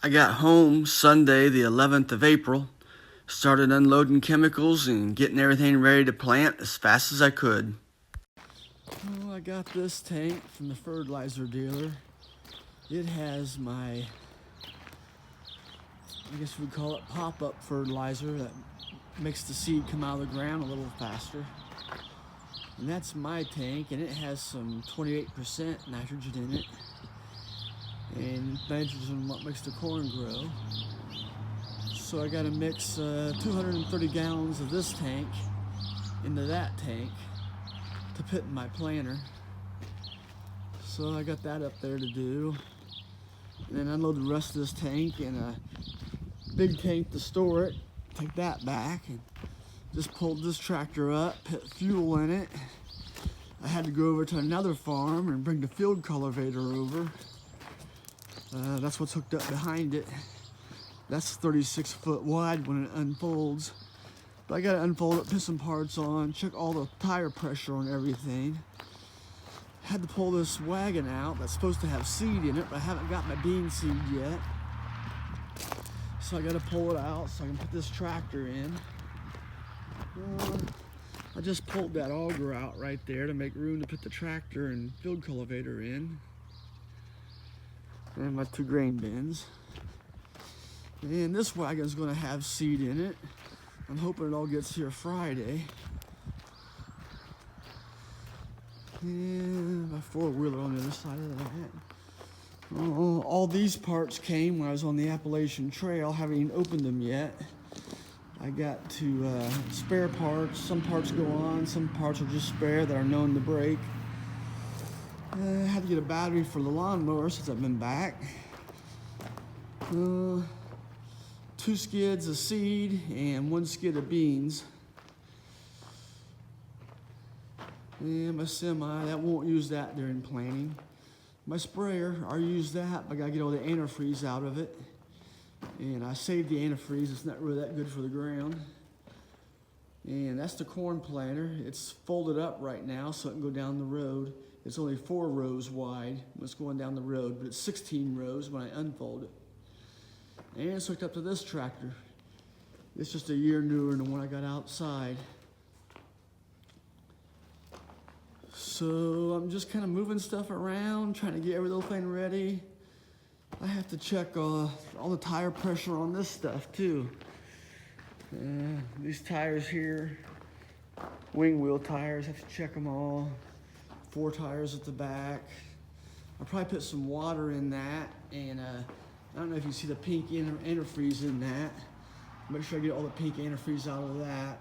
I got home Sunday, the 11th of April, started unloading chemicals and getting everything ready to plant as fast as I could. Well, I got this tank from the fertilizer dealer. It has my, I guess we'd call it pop-up fertilizer that makes the seed come out of the ground a little faster. And that's my tank, and it has some 28% nitrogen in it. And nitrogen what makes the corn grow. So I gotta mix 230 gallons of this tank into that tank to put in my planter. So I got that up there to do. And then unload the rest of this tank in a big tank to store it. Take that back and just pulled this tractor up, put fuel in it. I had to go over to another farm and bring the field cultivator over. That's what's hooked up behind it. That's 36 foot wide when it unfolds. But I gotta unfold it, put some parts on, check all the tire pressure on everything. Had to pull this wagon out that's supposed to have seed in it, but I haven't got my bean seed yet. So I gotta pull it out so I can put this tractor in. I just pulled that auger out right there to make room to put the tractor and field cultivator in. And my 2 grain bins. And this wagon's gonna have seed in it. I'm hoping it all gets here Friday. And my 4-wheeler on the other side of that. All these parts came when I was on the Appalachian Trail. Haven't even opened them yet. I got to spare parts. Some parts go on, some parts are just spare that are known to break. I had to get a battery for the lawnmower since I've been back. 2 skids of seed and 1 skid of beans. And my semi, that won't use that during planting. My sprayer, I use that, but I gotta get all the antifreeze out of it. And I saved the antifreeze, it's not really that good for the ground. And that's the corn planter. It's folded up right now so it can go down the road. It's only 4 rows wide when it's going down the road, but it's 16 rows when I unfold it. And it's hooked up to this tractor. It's just a year newer than the one I got outside. So I'm just kind of moving stuff around, trying to get every little thing ready. I have to check all the tire pressure on this stuff too. These tires here, wing wheel tires, have to check them all. 4 tires at the back. I'll probably put some water in that, and I don't know if you see the pink antifreeze in that. Make sure I get all the pink antifreeze out of that.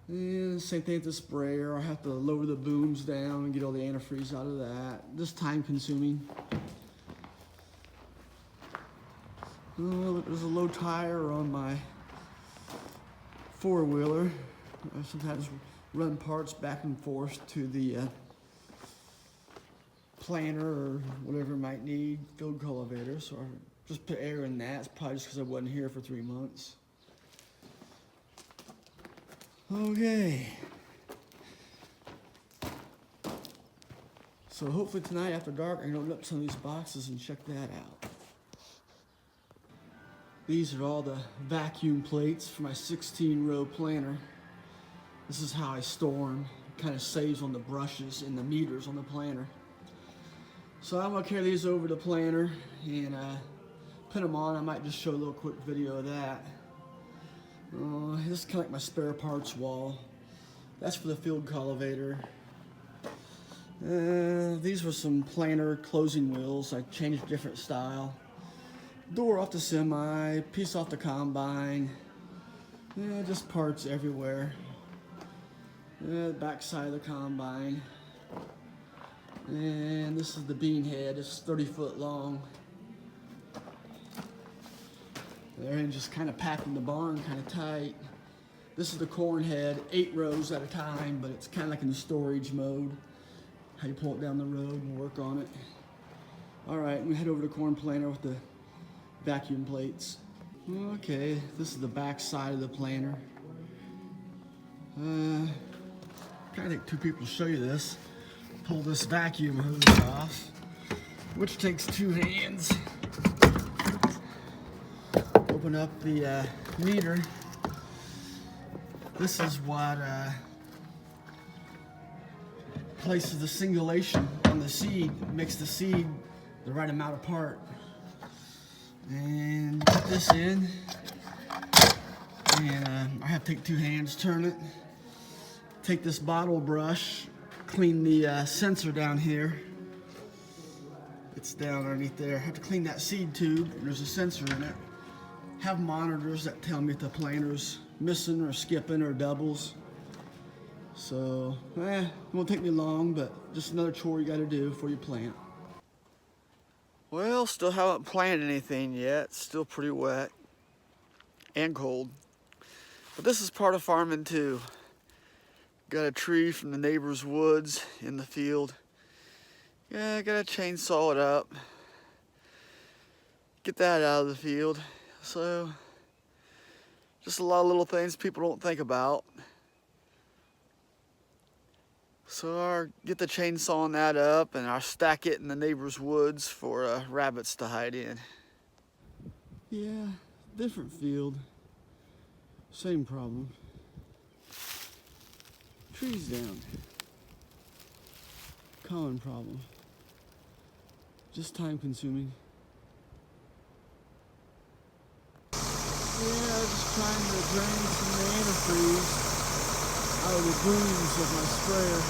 And same thing with the sprayer. I have to lower the booms down and get all the antifreeze out of that. This time consuming. Oh, there's a low tire on my 4-wheeler. I sometimes run parts back and forth to the planter or whatever it might need, field cultivator. So I just put air in that. It's probably just because I wasn't here for 3 months. Okay. So hopefully tonight after dark I can open up some of these boxes and check that out. These are all the vacuum plates for my 16-row planter. This is how I store them. It kind of saves on the brushes and the meters on the planter. So I'm gonna carry these over to the planter and put them on. I might just show a little quick video of that. This is kind of like my spare parts wall. That's for the field cultivator. These were some planter closing wheels. I changed a different style. Door off the semi, piece off the combine. Just parts everywhere. The back side of the combine. And this is the bean head. It's 30 foot long. Everything just kind of packed in the barn, kind of tight. This is the corn head, 8 rows at a time, but it's kind of like in the storage mode. How you pull it down the road and work on it. All right, we head over to the corn planter with the vacuum plates. Okay, this is the back side of the planter. Trying to take 2 people to show you this. Pull this vacuum hose off. which takes 2 hands. Open up the meter. This is what places the singulation on the seed, makes the seed the right amount apart. And put this in, and I have to take 2 hands, turn it. Take this bottle brush, clean the sensor down here. It's down underneath there. I have to clean that seed tube. There's a sensor in it. Have monitors that tell me if the planter's missing or skipping or doubles. So, it won't take me long, but just another chore you gotta do before you plant. Well, still haven't planted anything yet. Still pretty wet and cold. But this is part of farming too. Got a tree from the neighbor's woods in the field. Yeah, I gotta chainsaw it up. Get that out of the field. So, just a lot of little things people don't think about. So I'll get the chainsaw on that up and I'll stack it in the neighbor's woods for rabbits to hide in. Yeah, different field. Same problem. Trees down. Common problem. Just time consuming. Yeah, just trying to drain some antifreeze out of the booms of my sprayer.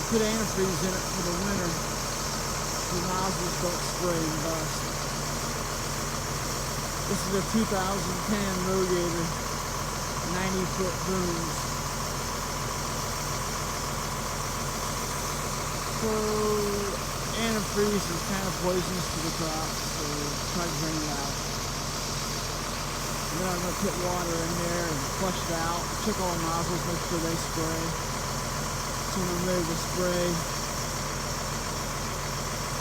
Put antifreeze in it for the winter. The nozzles don't spray and bust. This is a 2010 Rogator 90-foot booms. So antifreeze is kind of poisonous to the crops, so try to drain it out. And then I'm going to put water in there and flush it out. Check all the nozzles, make sure they spray. So when I'm ready to spray,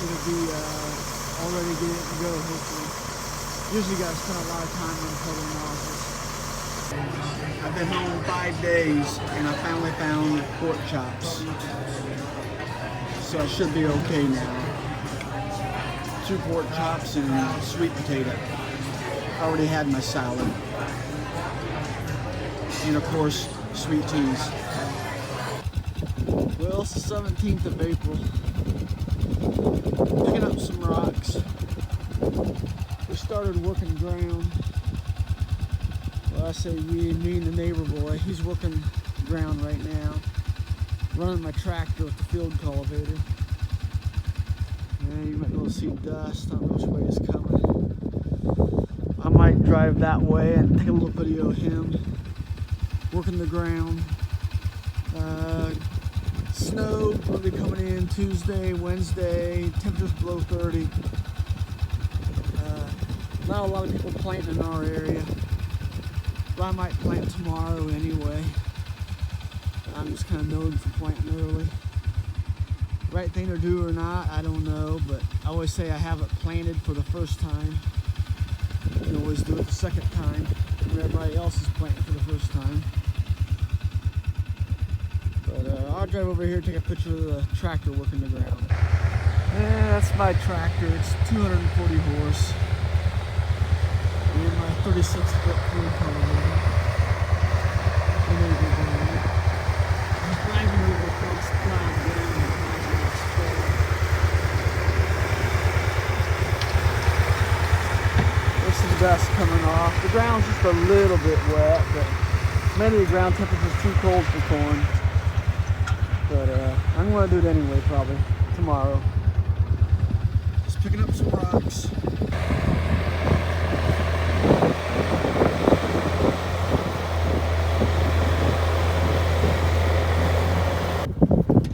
it'll be all ready to get it to go, hopefully. Usually you got to spend a lot of time on other nozzles. I've been home 5 days and I finally found pork chops. So I should be okay now. 2 pork chops and sweet potato. I already had my salad. And of course, sweet teas. Well, it's the 17th of April. Picking up some rocks. We started working ground. Well, I say me and the neighbor boy. He's working ground right now. Running my tractor with the field cultivator. And you might be able to see dust. I don't know which way it's coming. I might drive that way and take a little video of him working the ground. Snow will be coming in Tuesday, Wednesday. Temperatures below 30. Not a lot of people planting in our area, but I might plant tomorrow anyway. I'm just kind of known for planting early. Right thing to do or not, I don't know, but I always say I haven't planted for the first time. You always do it the second time when everybody else is planting for the first time. But I'll drive over here and take a picture of the tractor working the ground. Yeah, that's my tractor. It's 240 horse. And my 36-foot field cultivator. Driving over across the ground, getting the There's some dust coming off. The ground's just a little bit wet, but many of the ground temperature's too cold for corn. But I'm going to do it anyway, probably tomorrow. Just picking up some rocks.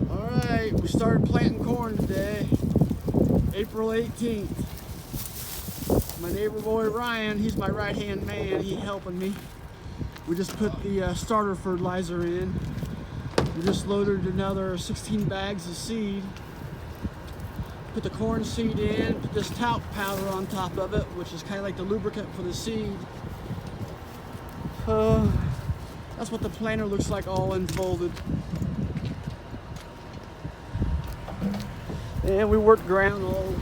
Alright, we started planting corn today, April 18th. My neighbor boy Ryan, he's my right-hand man, he's helping me. We just put the starter fertilizer in. We just loaded another 16 bags of seed. Put the corn seed in, put this talc powder on top of it, which is kind of like the lubricant for the seed. That's what the planter looks like all unfolded. And we worked ground all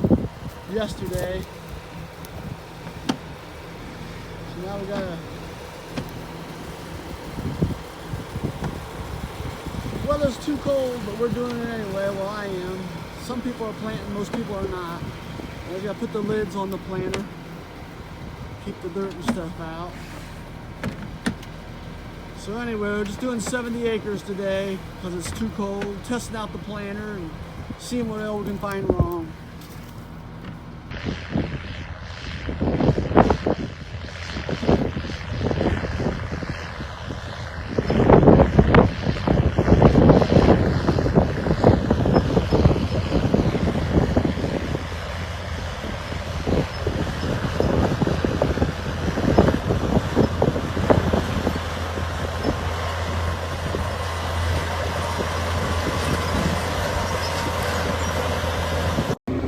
yesterday. So now we gotta. Weather's too cold, but we're doing it anyway. Well, I am. Some people are planting, most people are not. I gotta put the lids on the planter, keep the dirt and stuff out. So anyway, we're just doing 70 acres today because it's too cold, testing out the planter and seeing what else we can find wrong.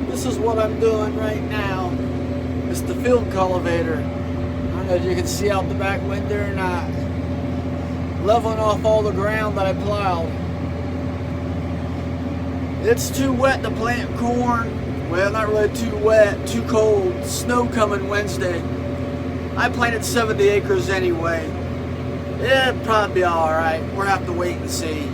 This is what I'm doing right now. It's the field cultivator. I don't know if you can see out the back window or not. Leveling off all the ground that I plowed. It's too wet to plant corn. Well, not really too wet, too cold. Snow coming Wednesday. I planted 70 acres anyway. It'll probably be alright. We'll have to wait and see.